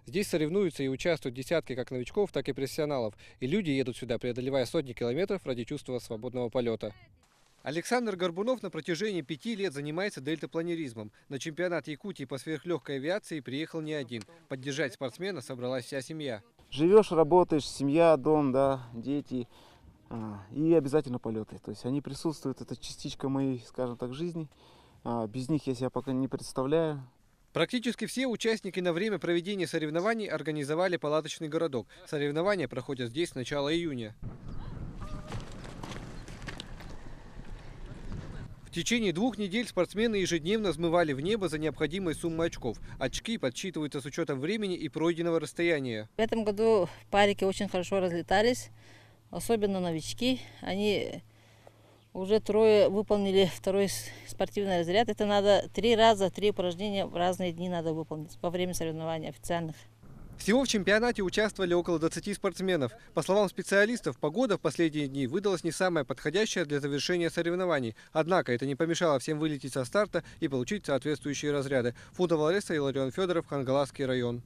Здесь соревнуются и участвуют десятки как новичков, так и профессионалов. И люди едут сюда, преодолевая сотни километров ради чувства свободного полета. Александр Горбунов на протяжении 5 лет занимается дельтапланеризмом. На чемпионат Якутии по сверхлегкой авиации приехал не один. Поддержать спортсмена собралась вся семья. Живешь, работаешь, семья, дом, да, дети и обязательно полеты. То есть они присутствуют, это частичка моей, скажем так, жизни. Без них я себя пока не представляю. Практически все участники на время проведения соревнований организовали палаточный городок. Соревнования проходят здесь с начала июня. В течение 2 недель спортсмены ежедневно взмывали в небо за необходимой суммой очков. Очки подсчитываются с учетом времени и пройденного расстояния. В этом году парики очень хорошо разлетались, особенно новички. Они уже 3 выполнили 2-й спортивный разряд. Это надо 3 раза, 3 упражнения в разные дни надо выполнить во время соревнований официальных. Всего в чемпионате участвовали около 20 спортсменов. По словам специалистов, погода в последние дни выдалась не самая подходящая для завершения соревнований. Однако это не помешало всем вылететь со старта и получить соответствующие разряды. Фунтова Лариса, Иларион Федоров, Хангаласский район.